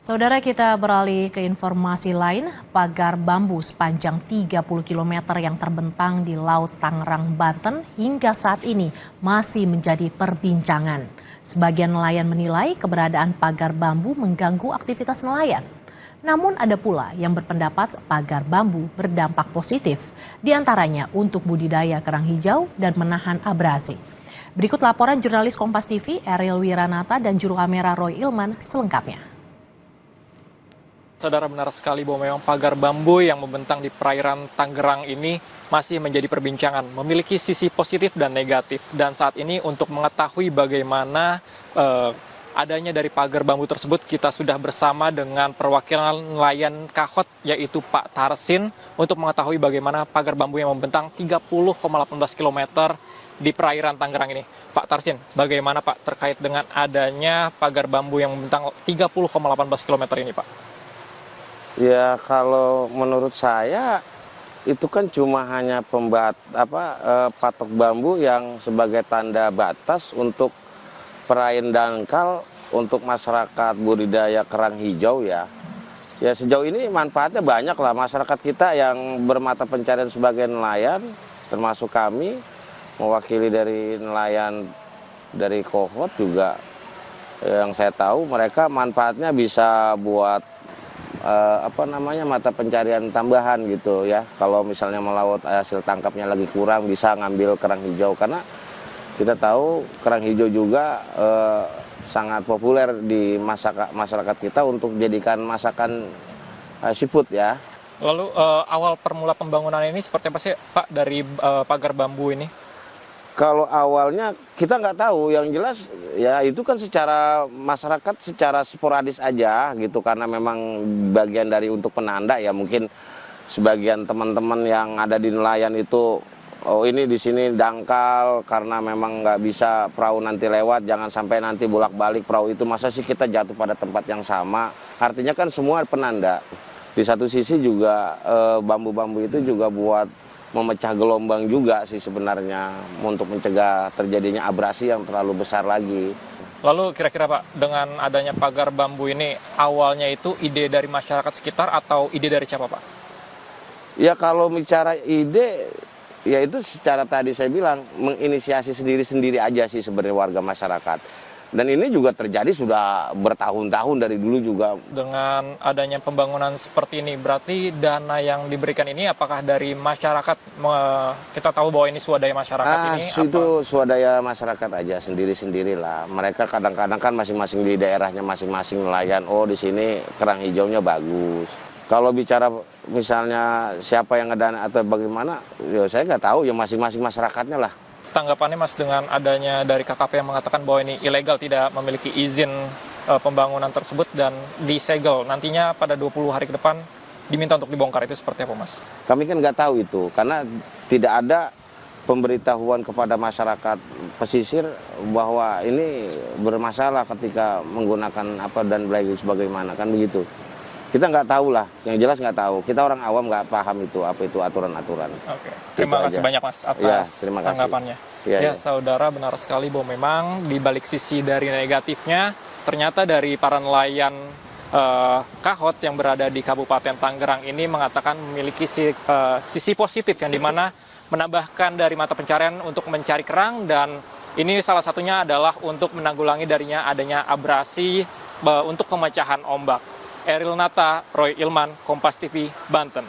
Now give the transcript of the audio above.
Saudara, kita beralih ke informasi lain. Pagar bambu sepanjang 30 km yang terbentang di Laut Tangerang, Banten hingga saat ini masih menjadi perbincangan. Sebagian nelayan menilai keberadaan pagar bambu mengganggu aktivitas nelayan. Namun ada pula yang berpendapat pagar bambu berdampak positif, diantaranya untuk budidaya kerang hijau dan menahan abrasi. Berikut laporan jurnalis Kompas TV Ariel Wiranata dan juru kamera Roy Ilman selengkapnya. Saudara, benar sekali bahwa memang pagar bambu yang membentang di perairan Tangerang ini masih menjadi perbincangan, memiliki sisi positif dan negatif. Dan saat ini untuk mengetahui bagaimana adanya dari pagar bambu tersebut, kita sudah bersama dengan perwakilan nelayan Kahot, yaitu Pak Tarsin, untuk mengetahui bagaimana pagar bambu yang membentang 30,18 km di perairan Tangerang ini. Pak Tarsin, bagaimana Pak terkait dengan adanya pagar bambu yang membentang 30,18 km ini, Pak? Ya, kalau menurut saya itu kan cuma hanya patok bambu yang sebagai tanda batas untuk perairan dangkal untuk masyarakat budidaya kerang hijau ya. Ya, sejauh ini manfaatnya banyak lah. Masyarakat kita yang bermata pencarian sebagai nelayan, termasuk kami mewakili dari nelayan dari Kohot juga, yang saya tahu mereka manfaatnya bisa buat mata pencarian tambahan gitu ya. Kalau misalnya melaut hasil tangkapnya lagi kurang, bisa ngambil kerang hijau, karena kita tahu kerang hijau juga sangat populer di masyarakat kita untuk dijadikan masakan seafood ya. Lalu awal permula pembangunan ini seperti apa sih Pak dari pagar bambu ini? Kalau awalnya kita nggak tahu, yang jelas ya itu kan secara masyarakat secara sporadis aja gitu, karena memang bagian dari untuk penanda ya. Mungkin sebagian teman-teman yang ada di nelayan itu, oh ini di sini dangkal karena memang nggak bisa perahu nanti lewat, jangan sampai nanti bolak-balik perahu itu, masa sih kita jatuh pada tempat yang sama. Artinya kan semua penanda. Di satu sisi juga bambu-bambu itu juga buat memecah gelombang juga sih sebenarnya, untuk mencegah terjadinya abrasi yang terlalu besar lagi. Lalu kira-kira Pak, dengan adanya pagar bambu ini, awalnya itu ide dari masyarakat sekitar atau ide dari siapa Pak? Ya kalau bicara ide, ya itu secara tadi saya bilang, menginisiasi sendiri-sendiri aja sih sebenarnya warga masyarakat. Dan ini juga terjadi sudah bertahun-tahun dari dulu juga. Dengan adanya pembangunan seperti ini, berarti dana yang diberikan ini apakah dari masyarakat? Kita tahu bahwa ini swadaya masyarakat ini. Itu swadaya masyarakat aja, sendiri-sendirilah. Mereka kadang-kadang kan masing-masing di daerahnya masing-masing nelayan. Oh, di sini kerang hijaunya bagus. Kalau bicara misalnya siapa yang ngedana atau bagaimana, ya saya nggak tahu, ya masing-masing masyarakatnya lah. Tanggapannya Mas dengan adanya dari KKP yang mengatakan bahwa ini ilegal, tidak memiliki izin pembangunan tersebut dan disegel, nantinya pada 20 hari ke depan diminta untuk dibongkar, itu seperti apa Mas? Kami kan nggak tahu itu, karena tidak ada pemberitahuan kepada masyarakat pesisir bahwa ini bermasalah ketika menggunakan apa dan bagaimana, kan begitu. Kita nggak tahu lah, yang jelas nggak tahu. Kita orang awam nggak paham itu apa itu aturan-aturan. Oke. Terima kasih banyak Mas atas tanggapannya. Ya, saudara, benar sekali bahwa memang di balik sisi dari negatifnya, ternyata dari para nelayan Kahot yang berada di Kabupaten Tangerang ini mengatakan memiliki sisi positif, yang dimana menambahkan dari mata pencarian untuk mencari kerang, dan ini salah satunya adalah untuk menanggulangi darinya adanya abrasi untuk pemecahan ombak. Ariel Nata, Roy Ilman, Kompas TV, Banten.